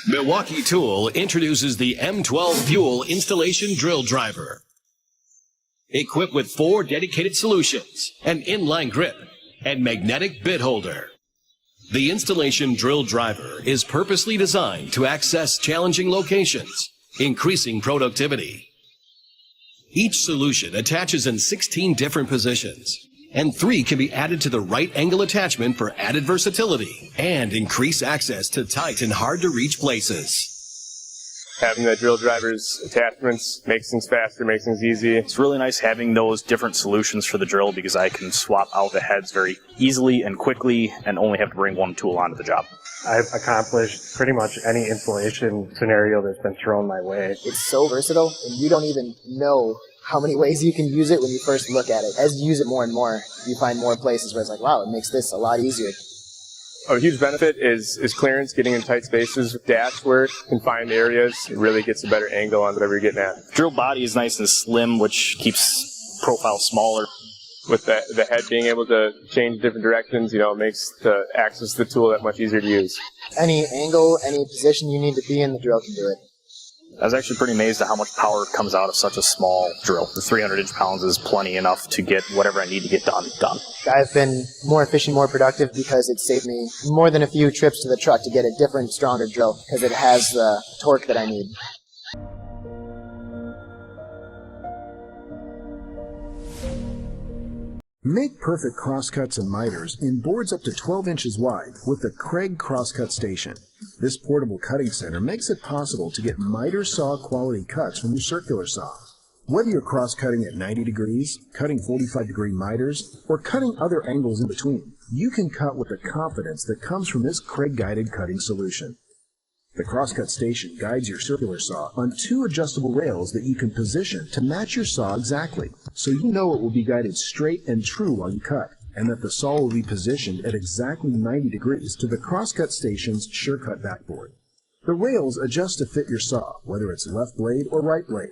Milwaukee Tool introduces the M12 Fuel Installation Drill Driver. Equipped with 4 dedicated solutions, an inline grip, and magnetic bit holder. The Installation Drill Driver is purposely designed to access challenging locations, increasing productivity. Each solution attaches in 16 different positions, and 3 can be added to the right angle attachment for added versatility and increase access to tight and hard to reach places. Having the drill driver's attachments makes things faster, makes things easy. It's really nice having those different solutions for the drill because I can swap out the heads very easily and quickly and only have to bring one tool onto the job. I've accomplished pretty much any installation scenario that's been thrown my way. It's so versatile, and you don't even know how many ways you can use it when you first look at it. As you use it more and more, you find more places where it's like, wow, it makes this a lot easier. A huge benefit is clearance, getting in tight spaces. With dash work, confined areas, it really gets a better angle on whatever you're getting at. Drill body is nice and slim, which keeps profile smaller. With the head being able to change different directions, it makes the access to the tool that much easier to use. Any angle, any position you need to be in, the drill can do it. I was actually pretty amazed at how much power comes out of such a small drill. The 300 inch-pounds is plenty enough to get whatever I need to get done. I've been more efficient, more productive because it saved me more than a few trips to the truck to get a different, stronger drill because it has the torque that I need. Make perfect crosscuts and miters in boards up to 12 inches wide with the Kreg crosscut station. This portable cutting center makes it possible to get miter saw quality cuts from your circular saw. Whether you're cross-cutting at 90 degrees, cutting 45-degree miters, or cutting other angles in between, you can cut with the confidence that comes from this Kreg guided cutting solution. The crosscut station guides your circular saw on 2 adjustable rails that you can position to match your saw exactly, so you know it will be guided straight and true while you cut, and that the saw will be positioned at exactly 90 degrees to the crosscut station's SureCut backboard. The rails adjust to fit your saw, whether it's left blade or right blade.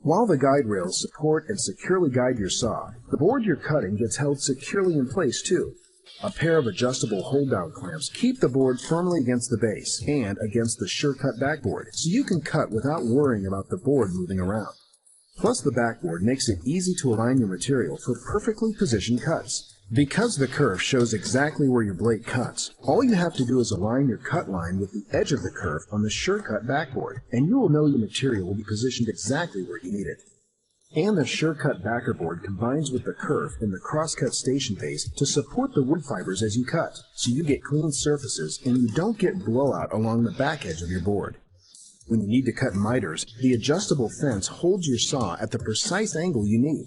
While the guide rails support and securely guide your saw, the board you're cutting gets held securely in place too. A pair of adjustable hold-down clamps keep the board firmly against the base and against the SureCut backboard, so you can cut without worrying about the board moving around. Plus, the backboard makes it easy to align your material for perfectly positioned cuts. Because the curve shows exactly where your blade cuts, all you have to do is align your cut line with the edge of the curve on the SureCut backboard, and you will know your material will be positioned exactly where you need it. And the SureCut backer board combines with the curve in the crosscut station base to support the wood fibers as you cut, so you get clean surfaces and you don't get blowout along the back edge of your board. When you need to cut miters, the adjustable fence holds your saw at the precise angle you need.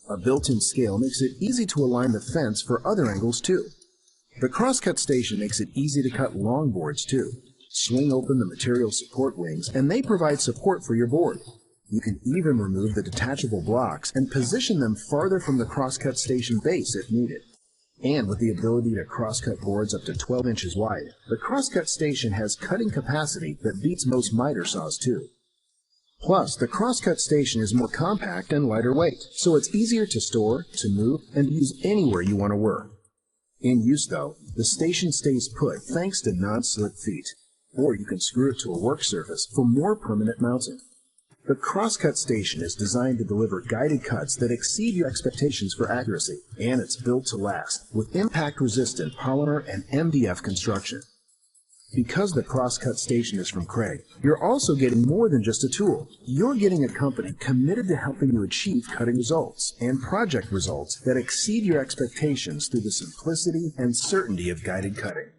A built-in scale makes it easy to align the fence for other angles too. The crosscut station makes it easy to cut long boards too. Swing open the material support wings and they provide support for your board. You can even remove the detachable blocks and position them farther from the crosscut station base if needed. And with the ability to crosscut boards up to 12 inches wide, the crosscut station has cutting capacity that beats most miter saws too. Plus, the crosscut station is more compact and lighter weight, so it's easier to store, to move, and use anywhere you want to work. In use though, the station stays put thanks to non-slip feet, or you can screw it to a work surface for more permanent mounting. The crosscut station is designed to deliver guided cuts that exceed your expectations for accuracy, and it's built to last with impact-resistant polymer and MDF construction. Because the crosscut station is from Kreg, you're also getting more than just a tool. You're getting a company committed to helping you achieve cutting results and project results that exceed your expectations through the simplicity and certainty of guided cutting.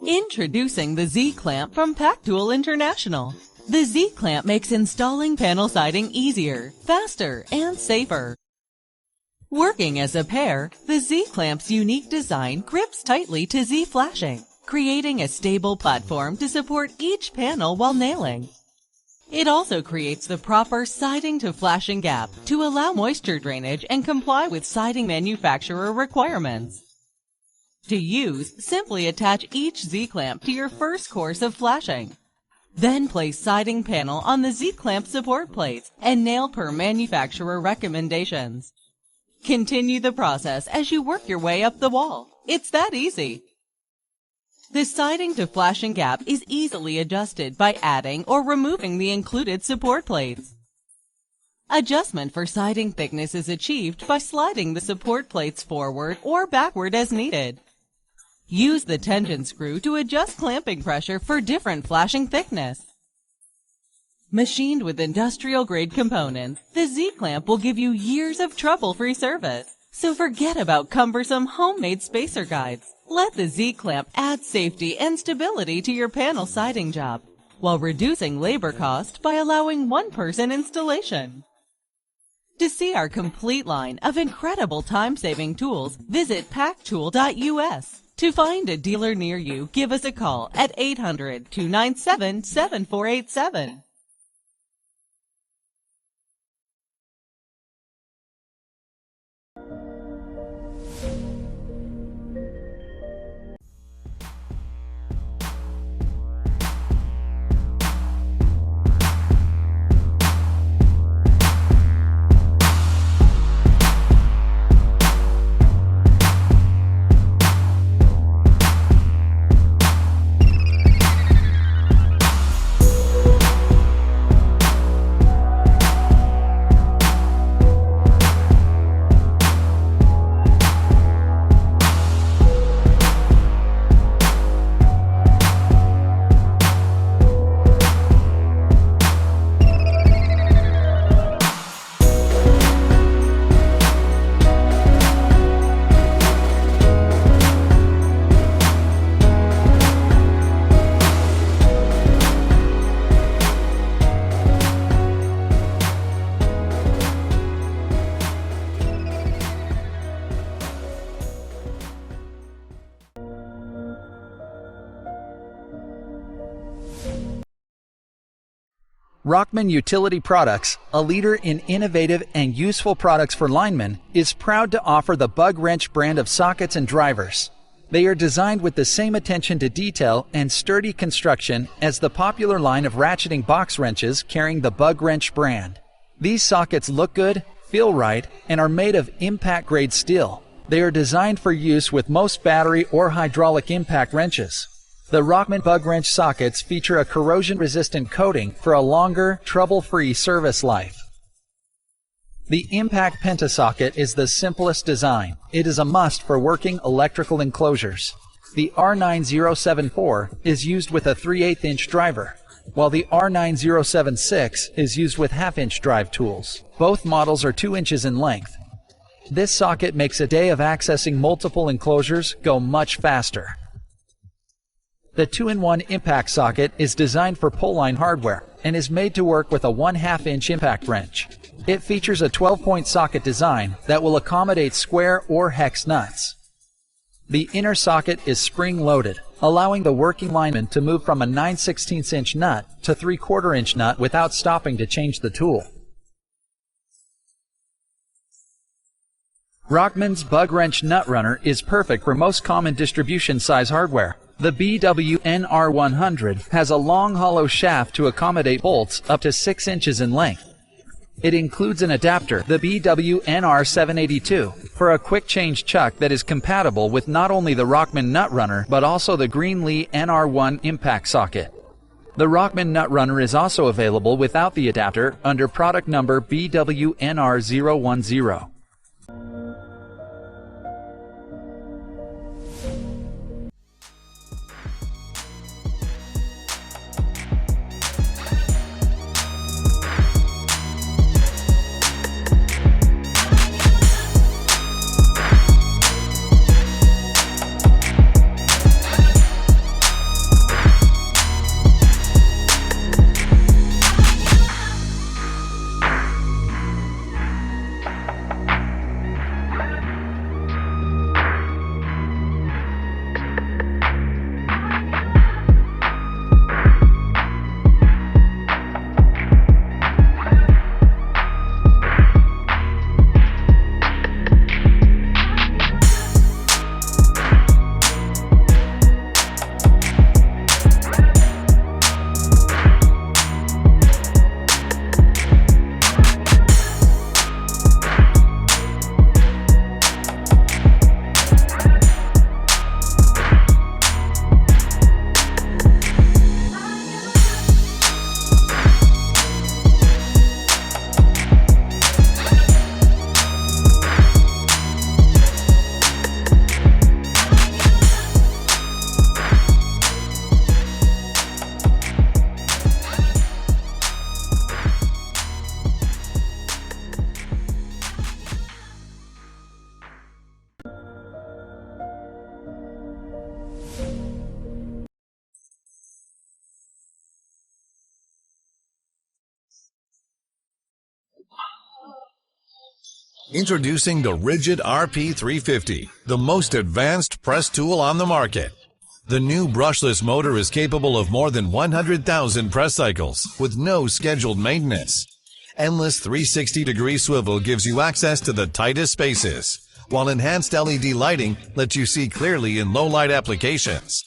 Introducing the Z-Clamp from PacTool International. The Z-Clamp makes installing panel siding easier, faster, and safer. Working as a pair, the Z-Clamp's unique design grips tightly to Z-flashing, creating a stable platform to support each panel while nailing. It also creates the proper siding to flashing gap to allow moisture drainage and comply with siding manufacturer requirements. To use, simply attach each Z-clamp to your first course of flashing. Then place siding panel on the Z-clamp support plates and nail per manufacturer recommendations. Continue the process as you work your way up the wall. It's that easy. The siding to flashing gap is easily adjusted by adding or removing the included support plates. Adjustment for siding thickness is achieved by sliding the support plates forward or backward as needed. Use the tension screw to adjust clamping pressure for different flashing thickness. Machined with industrial-grade components, the Z-clamp will give you years of trouble-free service. So forget about cumbersome homemade spacer guides. Let the Z-clamp add safety and stability to your panel siding job, while reducing labor cost by allowing one-person installation. To see our complete line of incredible time-saving tools, visit PacTool.us. To find a dealer near you, give us a call at 800-297-7487. Rockman Utility Products, a leader in innovative and useful products for linemen, is proud to offer the Bug Wrench brand of sockets and drivers. They are designed with the same attention to detail and sturdy construction as the popular line of ratcheting box wrenches carrying the Bug Wrench brand. These sockets look good, feel right, and are made of impact-grade steel. They are designed for use with most battery or hydraulic impact wrenches. The Rockman Bug Wrench sockets feature a corrosion-resistant coating for a longer, trouble-free service life. The Impact Pentasocket is the simplest design. It is a must for working electrical enclosures. The R9074 is used with a 3/8-inch driver, while the R9076 is used with half-inch drive tools. Both models are 2 inches in length. This socket makes a day of accessing multiple enclosures go much faster. The 2-in-1 impact socket is designed for pull-line hardware and is made to work with a 1/2-inch impact wrench. It features a 12-point socket design that will accommodate square or hex nuts. The inner socket is spring-loaded, allowing the working lineman to move from a 9/16-inch nut to 3/4-inch nut without stopping to change the tool. Rockman's Bug Wrench Nut Runner is perfect for most common distribution size hardware. The BWNR100 has a long hollow shaft to accommodate bolts up to 6 inches in length. It includes an adapter, the BWNR782, for a quick change chuck that is compatible with not only the Rockman Nut Runner but also the Greenlee NR1 impact socket. The Rockman Nut Runner is also available without the adapter under product number BWNR010. Introducing the Ridgid RP 350, the most advanced press tool on the market. The new brushless motor is capable of more than 100,000 press cycles with no scheduled maintenance. Endless 360-degree swivel gives you access to the tightest spaces, while enhanced LED lighting lets you see clearly in low-light applications.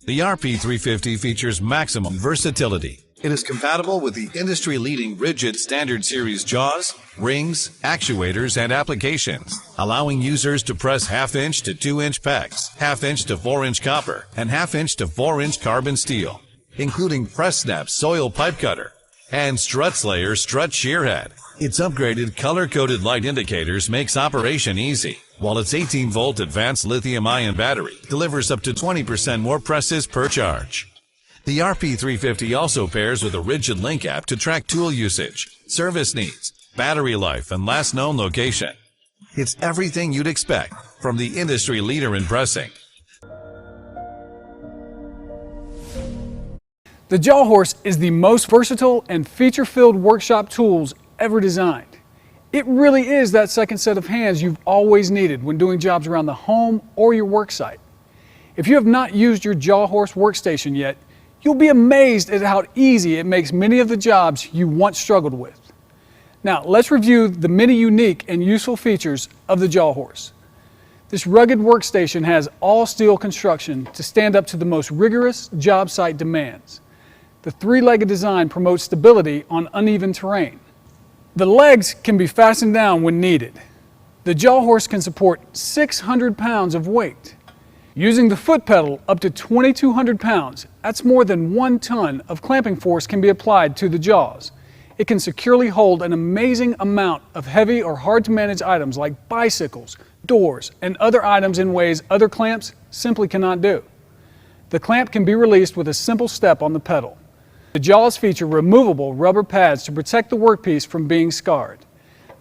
The RP350 features maximum versatility. It is compatible with the industry-leading Ridgid Standard Series jaws, rings, actuators, and applications, allowing users to press half-inch to 2-inch pegs, half-inch to 4-inch copper, and half-inch to 4-inch carbon steel, including Press Snap soil pipe cutter and Strut Slayer strut shear head. Its upgraded color-coded light indicators makes operation easy, while its 18-volt advanced lithium-ion battery delivers up to 20% more presses per charge. The RP350 also pairs with a Ridgid Link app to track tool usage, service needs, battery life, and last known location. It's everything you'd expect from the industry leader in pressing. The jawhorse is the most versatile and feature-filled workshop tools ever designed. It really is that second set of hands you've always needed when doing jobs around the home or your work site. If you have not used your jawhorse workstation yet, you'll be amazed at how easy it makes many of the jobs you once struggled with. Now, let's review the many unique and useful features of the jawhorse. This rugged workstation has all-steel construction to stand up to the most rigorous job site demands. The three-legged design promotes stability on uneven terrain. The legs can be fastened down when needed. The jawhorse can support 600 pounds of weight. Using the foot pedal up to 2,200 pounds, that's more than 1 ton of clamping force can be applied to the jaws. It can securely hold an amazing amount of heavy or hard to manage items like bicycles, doors, and other items in ways other clamps simply cannot do. The clamp can be released with a simple step on the pedal. The jaws feature removable rubber pads to protect the workpiece from being scarred.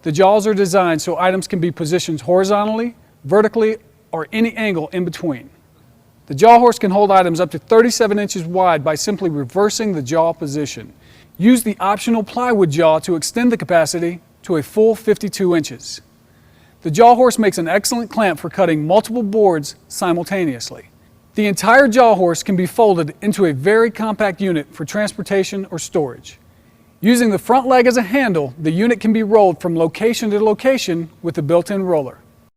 The jaws are designed so items can be positioned horizontally, vertically, or any angle in between. The jawhorse can hold items up to 37 inches wide by simply reversing the jaw position. Use the optional plywood jaw to extend the capacity to a full 52 inches. The jawhorse makes an excellent clamp for cutting multiple boards simultaneously. The entire jawhorse can be folded into a very compact unit for transportation or storage. Using the front leg as a handle, the unit can be rolled from location to location with the built-in roller.